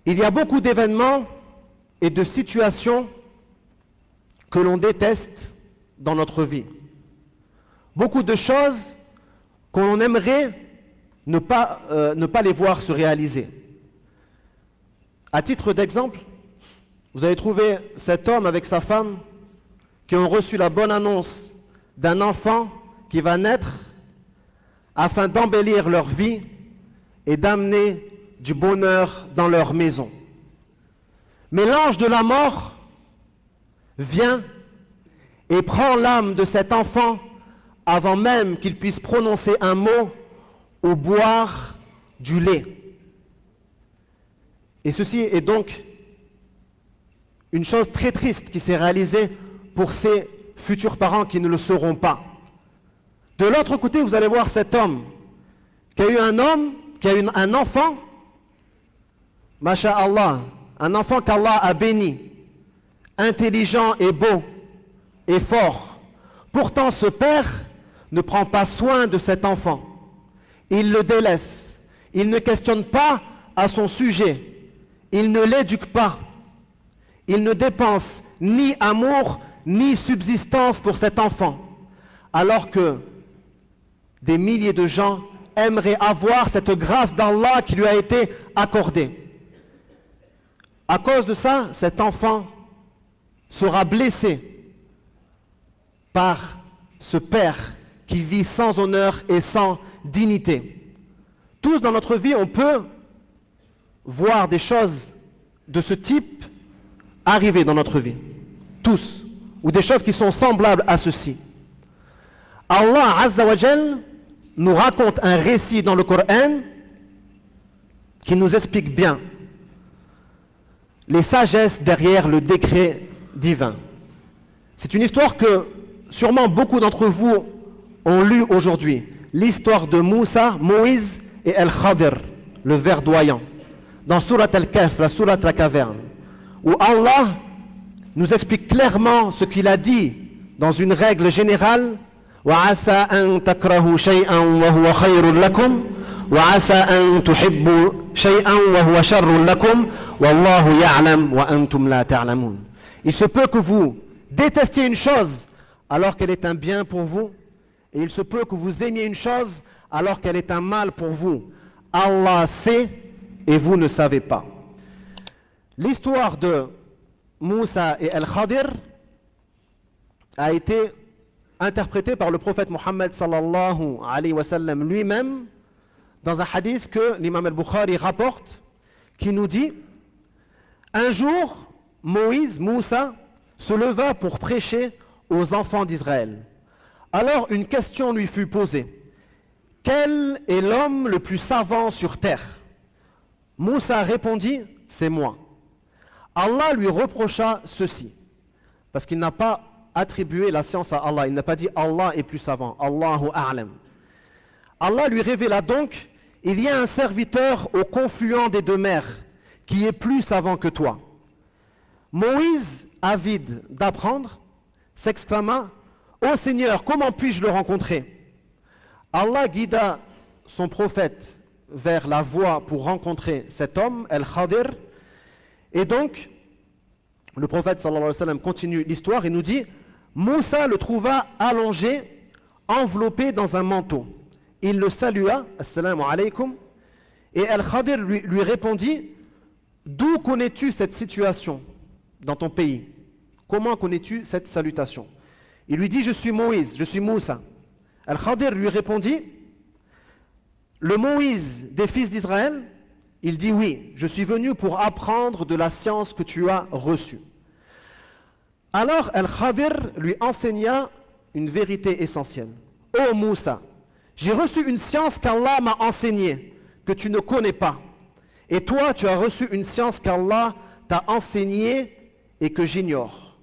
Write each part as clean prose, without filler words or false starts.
Il y a beaucoup d'événements et de situations que l'on déteste dans notre vie. Beaucoup de choses qu'on aimerait ne pas les voir se réaliser. À titre d'exemple, vous avez trouvé cet homme avec sa femme qui ont reçu la bonne annonce d'un enfant qui va naître afin d'embellir leur vie et d'amener du bonheur dans leur maison. Mais l'ange de la mort vient et prend l'âme de cet enfant avant même qu'il puisse prononcer un mot ou boire du lait. Et ceci est donc une chose très triste qui s'est réalisée pour ces futurs parents qui ne le seront pas. De l'autre côté, vous allez voir cet homme qui a eu un enfant, Masha'Allah, un enfant qu'Allah a béni, intelligent et beau et fort. Pourtant, ce père ne prend pas soin de cet enfant. Il le délaisse. Il ne questionne pas à son sujet. Il ne l'éduque pas. Il ne dépense ni amour, ni subsistance pour cet enfant. Alors que des milliers de gens aimeraient avoir cette grâce d'Allah qui lui a été accordée. À cause de ça, cet enfant sera blessé par ce père qui vit sans honneur et sans dignité. Tous dans notre vie, on peut voir des choses de ce type arriver dans notre vie. Tous. Ou des choses qui sont semblables à ceci. Allah Azza wa Jal nous raconte un récit dans le Coran qui nous explique bien les sagesses derrière le décret divin. C'est une histoire que sûrement beaucoup d'entre vous ont lu aujourd'hui. L'histoire de Moussa, Moïse et El-Khadir, le verdoyant, dans Surat Al-Kahf, la Surat la caverne, où Allah nous explique clairement ce qu'il a dit dans une règle générale. وَعَسَى أَن تَكْرَهُوا شَيْئًا وَهُوَ خَيْرٌ لَكُمْ وَعَسَى أَن تُحِبُّوا شَيْئًا وَهُوَ شَرٌ لَكُمْ وَاللَّهُ يَعْلَمُ وَأَنْتُمْ لَا تَعْلَمُونَ. Il se peut que vous détestiez une chose alors qu'elle est un bien pour vous, et il se peut que vous aimiez une chose alors qu'elle est un mal pour vous. Allah sait et vous ne savez pas. L'histoire de Moussa et El-Khadir a été interprétée par le prophète Mohammed sallallahu alayhi wa sallam lui-même dans un hadith que l'imam al-Bukhari rapporte, qui nous dit: un jour, Moussa, se leva pour prêcher aux enfants d'Israël. Alors une question lui fut posée: quel est l'homme le plus savant sur terre? Moussa répondit: c'est moi. Allah lui reprocha ceci, parce qu'il n'a pas attribué la science à Allah. Il n'a pas dit Allah est plus savant, Allahu a'lam. Allah lui révéla donc: il y a un serviteur au confluent des deux mers qui est plus savant que toi. Moïse, avide d'apprendre, s'exclama: ô Seigneur, comment puis-je le rencontrer? Allah guida son prophète vers la voie pour rencontrer cet homme, El-Khadir. Et donc, le prophète sallallahu alayhi wa sallam continue l'histoire et nous dit: Moussa le trouva allongé, enveloppé dans un manteau. Il le salua, assalamu alaykum, et El-Khadir lui répondit: d'où connais-tu cette situation dans ton pays? Comment connais-tu cette salutation? Il lui dit: je suis Moïse, je suis Moussa. Al-Khadir lui répondit: le Moïse des fils d'Israël? Il dit: oui, je suis venu pour apprendre de la science que tu as reçue. Alors Al-Khadir lui enseigna une vérité essentielle. Ô Moussa, j'ai reçu une science qu'Allah m'a enseignée, que tu ne connais pas. Et toi, tu as reçu une science qu'Allah t'a enseignée et que j'ignore.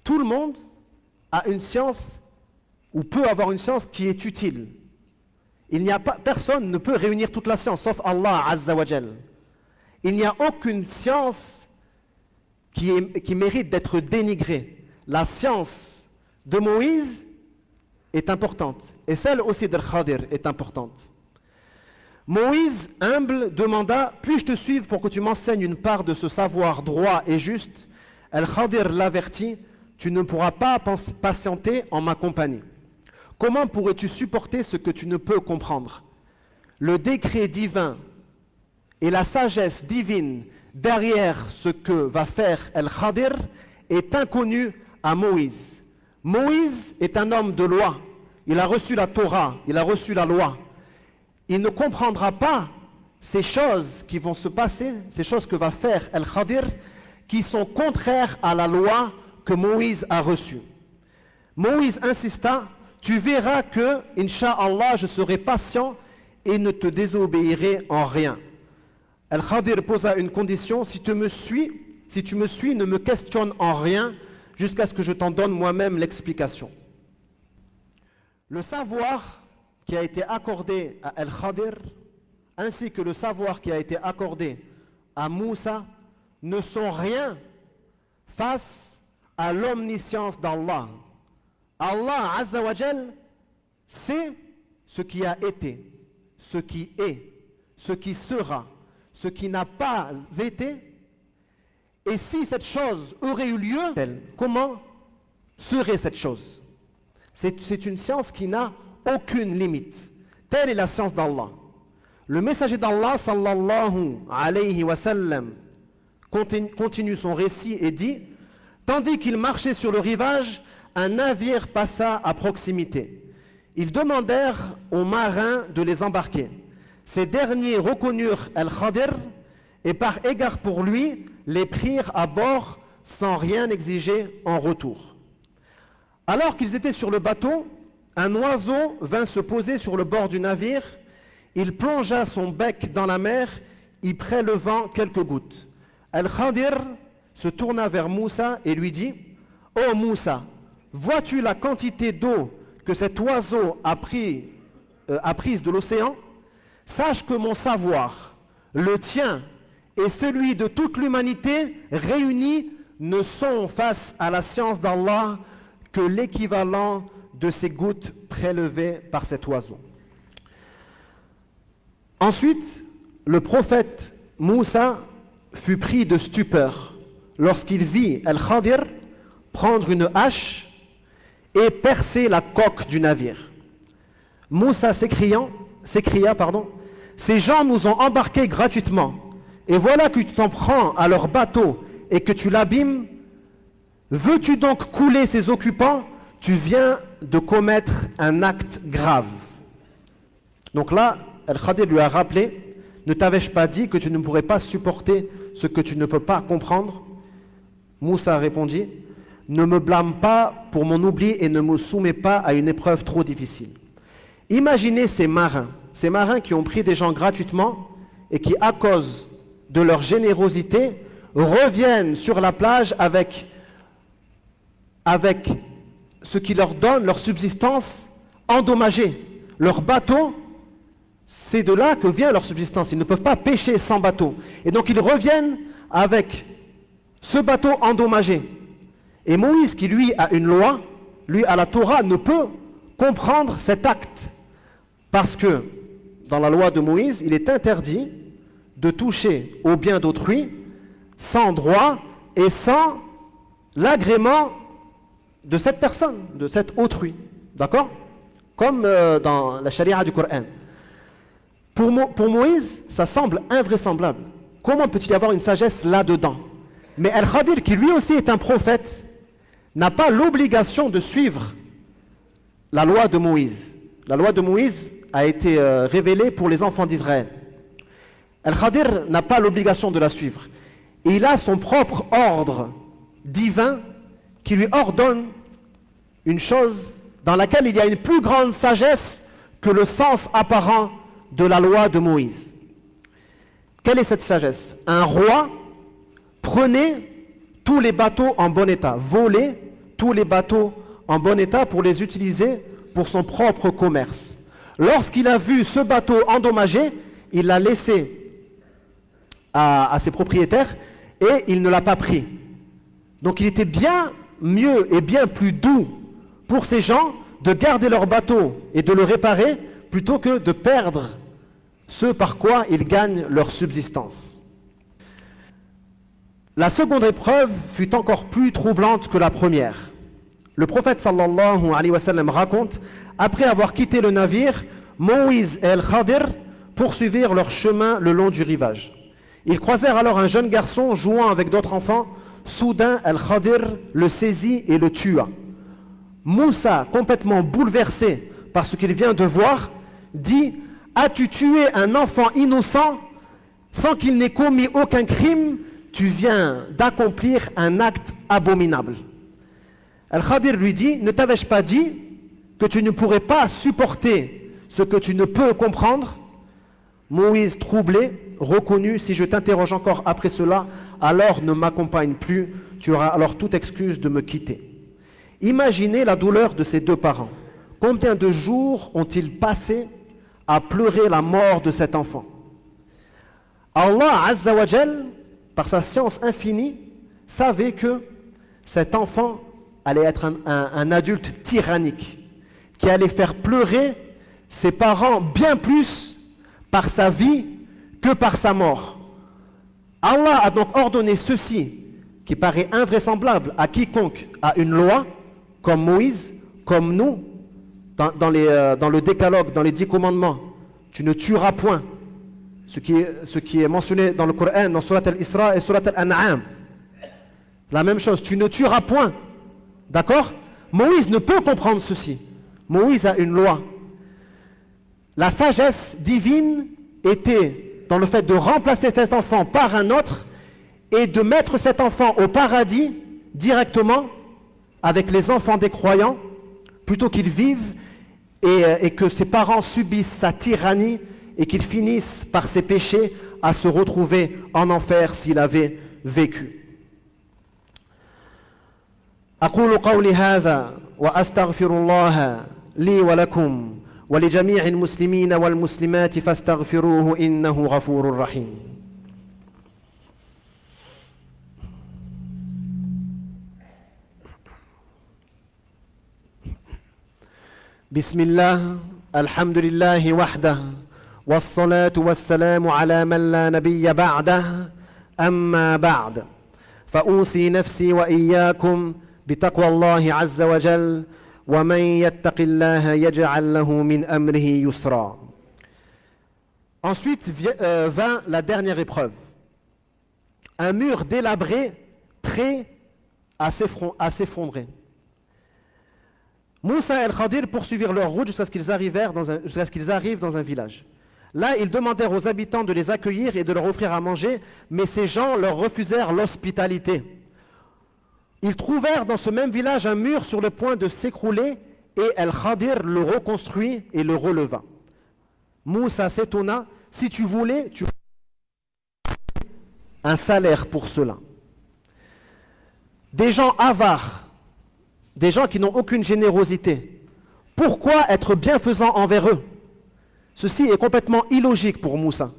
Tout le monde a une science, ou peut avoir une science qui est utile. Il n'y a pas, personne ne peut réunir toute la science, sauf Allah Azza wa Jal. Il n'y a aucune science qui mérite d'être dénigrée. La science de Moïse est importante, et celle aussi d'Al-Khadir est importante. Moïse, humble, demanda: puis-je te suivre pour que tu m'enseignes une part de ce savoir droit et juste? Al-Khadir l'avertit: tu ne pourras pas patienter en ma compagnie. Comment pourrais-tu supporter ce que tu ne peux comprendre? Le décret divin et la sagesse divine derrière ce que va faire Al-Khadir est inconnu à Moïse. Moïse est un homme de loi. Il a reçu la Torah, il a reçu la loi. Il ne comprendra pas ces choses qui vont se passer, ces choses que va faire Al-Khadir, qui sont contraires à la loi que Moïse a reçue. Moïse insista: tu verras que, Inch'Allah, je serai patient et ne te désobéirai en rien. Al-Khadir posa une condition: si tu me suis, ne me questionne en rien jusqu'à ce que je t'en donne moi-même l'explication. Le savoir qui a été accordé à Al-Khadir, ainsi que le savoir qui a été accordé à Moussa, ne sont rien face à l'omniscience d'Allah. Allah Azza wa Jal sait ce qui a été, ce qui est, ce qui sera, ce qui n'a pas été. Et si cette chose aurait eu lieu, comment serait cette chose? C'est une science qui n'a aucune limite. Telle est la science d'Allah. Le messager d'Allah sallallahu alayhi wa sallam continue son récit et dit: tandis qu'il marchait sur le rivage, un navire passa à proximité. Ils demandèrent aux marins de les embarquer. Ces derniers reconnurent Al-Khadir et par égard pour lui, les prirent à bord sans rien exiger en retour. Alors qu'ils étaient sur le bateau, un oiseau vint se poser sur le bord du navire. Il plongea son bec dans la mer, y prélevant quelques gouttes. Al-Khadir se tourna vers Moussa et lui dit: ô Moussa, vois-tu la quantité d'eau que cet oiseau a prise de l'océan? Sache que mon savoir, le tien et celui de toute l'humanité réunis ne sont face à la science d'Allah que l'équivalent de ces gouttes prélevées par cet oiseau. Ensuite, le prophète Moussa fut pris de stupeur lorsqu'il vit Al-Khadir prendre une hache et percer la coque du navire. Moussa s'écria, ces gens nous ont embarqués gratuitement, et voilà que tu t'en prends à leur bateau et que tu l'abîmes. Veux-tu donc couler ces occupants? Tu viens de commettre un acte grave. Donc là, Al-Khadir lui a rappelé: ne t'avais-je pas dit que tu ne pourrais pas supporter ce que tu ne peux pas comprendre? Moussa répondit: ne me blâme pas pour mon oubli et ne me soumets pas à une épreuve trop difficile. Imaginez ces marins qui ont pris des gens gratuitement et qui, à cause de leur générosité, reviennent sur la plage avec ce qui leur donne leur subsistance endommagée. Leur bateau, c'est de là que vient leur subsistance. Ils ne peuvent pas pêcher sans bateau. Et donc ils reviennent avec ce bateau endommagé. Et Moïse, qui lui a une loi, lui a la Torah, ne peut comprendre cet acte. Parce que dans la loi de Moïse, il est interdit de toucher au bien d'autrui sans droit et sans l'agrément de cette personne, de cet autrui. D'accord? Comme dans la charia du Coran. Pour Moïse, ça semble invraisemblable. Comment peut-il y avoir une sagesse là-dedans? Mais Al-Khadir, qui lui aussi est un prophète, n'a pas l'obligation de suivre la loi de Moïse. La loi de Moïse a été révélée pour les enfants d'Israël. Al-Khadir n'a pas l'obligation de la suivre. Et il a son propre ordre divin qui lui ordonne une chose dans laquelle il y a une plus grande sagesse que le sens apparent de la loi de Moïse. Quelle est cette sagesse? Un roi prenait tous les bateaux en bon état, volait tous les bateaux en bon état pour les utiliser pour son propre commerce. Lorsqu'il a vu ce bateau endommagé, il l'a laissé à ses propriétaires et il ne l'a pas pris. Donc il était bien mieux et bien plus doux pour ces gens de garder leur bateau et de le réparer plutôt que de perdre ce par quoi ils gagnent leur subsistance. La seconde épreuve fut encore plus troublante que la première. Le prophète sallallahu alayhi wa sallam raconte, après avoir quitté le navire, Moïse et El-Khadir poursuivirent leur chemin le long du rivage. Ils croisèrent alors un jeune garçon jouant avec d'autres enfants. Soudain, El-Khadir le saisit et le tua. Moussa, complètement bouleversé par ce qu'il vient de voir, dit « As-tu tué un enfant innocent sans qu'il n'ait commis aucun crime? Tu viens d'accomplir un acte abominable. » Al-Khadir lui dit « Ne t'avais-je pas dit que tu ne pourrais pas supporter ce que tu ne peux comprendre ?» Moïse, troublé, reconnut « Si je t'interroge encore après cela, alors ne m'accompagne plus, tu auras alors toute excuse de me quitter. » Imaginez la douleur de ces deux parents. Combien de jours ont-ils passé à pleurer la mort de cet enfant? Allah Azza wa Jal, par sa science infinie, savait que cet enfant allait être un adulte tyrannique, qui allait faire pleurer ses parents bien plus par sa vie que par sa mort. Allah a donc ordonné ceci, qui paraît invraisemblable à quiconque a une loi, comme Moïse, comme nous, dans le décalogue, dans les 10 commandements. Tu ne tueras point, ce qui est mentionné dans le Coran, dans Surat al-Isra et Surat al-An'am. La même chose, tu ne tueras point. D'accord? Moïse ne peut comprendre ceci. Moïse a une loi. La sagesse divine était dans le fait de remplacer cet enfant par un autre et de mettre cet enfant au paradis directement avec les enfants des croyants, plutôt qu'ils vivent et que ses parents subissent sa tyrannie et qu'ils finissent par ses péchés à se retrouver en enfer s'il avait vécu. أقول قولي هذا وأستغفر الله لي ولكم ولجميع المسلمين والمسلمات فاستغفروه إنه غفور رحيم. بسم الله الحمد لله وحده والصلاة والسلام على من لا نبي بعده أما بعد فأوصي نفسي وإياكم بتقوى الله عز وجل ومن يتق الله يجعل له من أمره يسرا. Ensuite vint la dernière épreuve. Un mur délabré prêt à s'effondrer. Moussa et El-Khadir poursuivirent leur route jusqu'à ce qu'ils arrivent dans un village. Là, ils demandèrent aux habitants de les accueillir et de leur offrir à manger, mais ces gens leur refusèrent l'hospitalité. Ils trouvèrent dans ce même village un mur sur le point de s'écrouler et El-Khadir le reconstruit et le releva. Moussa s'étonna, si tu voulais, tu un salaire pour cela. Des gens avares, des gens qui n'ont aucune générosité. Pourquoi être bienfaisant envers eux? Ceci est complètement illogique pour Moussa.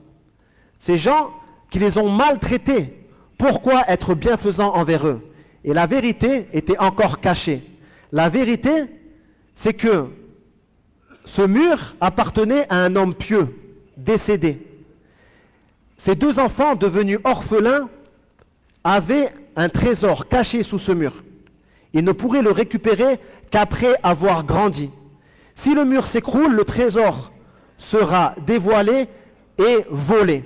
Ces gens qui les ont maltraités, pourquoi être bienfaisant envers eux? Et la vérité était encore cachée. La vérité, c'est que ce mur appartenait à un homme pieux, décédé. Ces deux enfants devenus orphelins avaient un trésor caché sous ce mur. Ils ne pourraient le récupérer qu'après avoir grandi. Si le mur s'écroule, le trésor sera dévoilé et volé.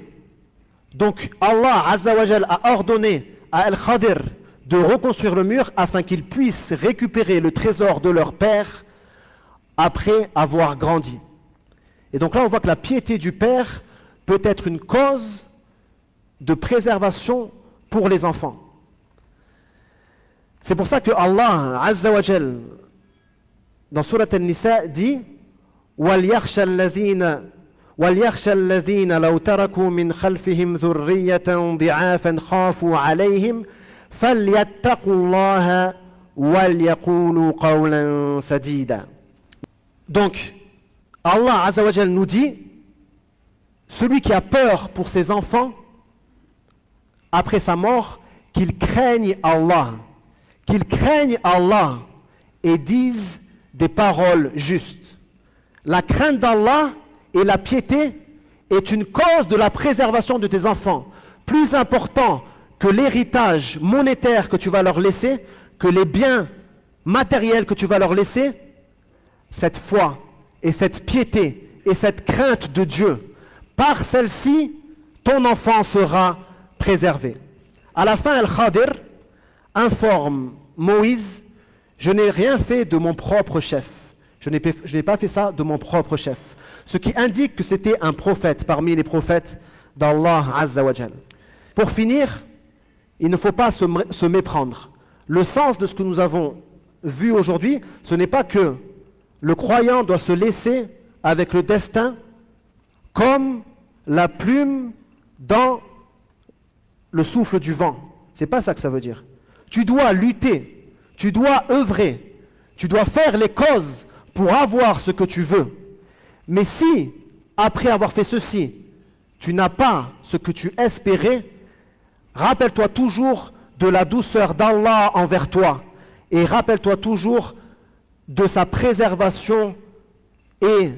Donc Allah Azza wa Jal a ordonné à El-Khadir de reconstruire le mur afin qu'ils puissent récupérer le trésor de leur père après avoir grandi. Et donc là on voit que la piété du père peut être une cause de préservation pour les enfants. C'est pour ça que Allah Azza wa Jal dans Surat An-Nisa dit وَلْيَخْشَ الَّذِينَ لَوْ تَرَكُوا مِنْ خَلْفِهِمْ ذُرِّيَّةً ضِعَافًا خَافُوا عَلَيْهِمْ فَلْيَتَّقُوا اللَّهَ وَلْيَقُولُوا قَوْلًا سَدِيدًا. Donc, Allah Azza wa Jal nous dit, celui qui a peur pour ses enfants, après sa mort, qu'il craigne Allah et dise des paroles justes. La crainte d'Allah et la piété est une cause de la préservation de tes enfants, plus important que l'héritage monétaire que tu vas leur laisser, que les biens matériels que tu vas leur laisser, cette foi et cette piété et cette crainte de Dieu, par celle-ci, ton enfant sera préservé. À la fin, Al-Khadir informe Moïse, je n'ai rien fait de mon propre chef. Je n'ai pas fait ça de mon propre chef. Ce qui indique que c'était un prophète parmi les prophètes d'Allah Azza wa Jal. Pour finir, il ne faut pas se méprendre. Le sens de ce que nous avons vu aujourd'hui, ce n'est pas que le croyant doit se laisser avec le destin comme la plume dans le souffle du vent. C'est pas ça que ça veut dire. Tu dois lutter, tu dois œuvrer, tu dois faire les causes pour avoir ce que tu veux. Mais si, après avoir fait ceci, tu n'as pas ce que tu espérais, rappelle-toi toujours de la douceur d'Allah envers toi et rappelle-toi toujours de sa préservation et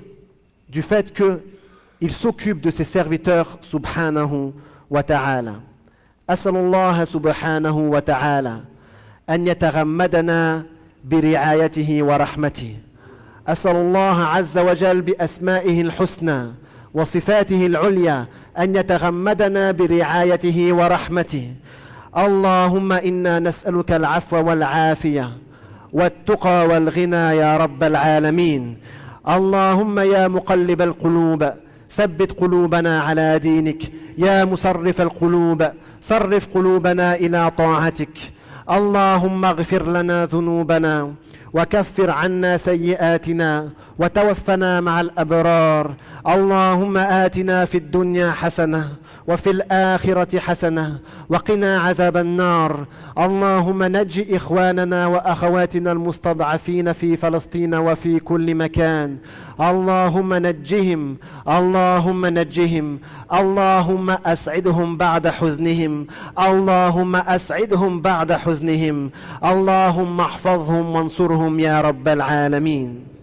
du fait qu'il s'occupe de ses serviteurs subhanahu wa ta'ala. As'alullah subhanahu wa ta'ala an yataghammadana برعايته ورحمته أسأل الله عز وجل بأسمائه الحسنى وصفاته العليا أن يتغمدنا برعايته ورحمته اللهم إنا نسألك العفو والعافية والتقى والغنى يا رب العالمين اللهم يا مقلب القلوب ثبت قلوبنا على دينك يا مصرف القلوب صرف قلوبنا إلى طاعتك اللهم اغفر لنا ذنوبنا وكفر عنا سيئاتنا وتوفنا مع الأبرار اللهم آتنا في الدنيا حسنة وفي الآخرة حسنة وقنا عذاب النار اللهم نج إخواننا وأخواتنا المستضعفين في فلسطين وفي كل مكان اللهم نجهم اللهم نجهم اللهم أسعدهم بعد حزنهم اللهم أسعدهم بعد حزنهم اللهم احفظهم وانصرهم يا رب العالمين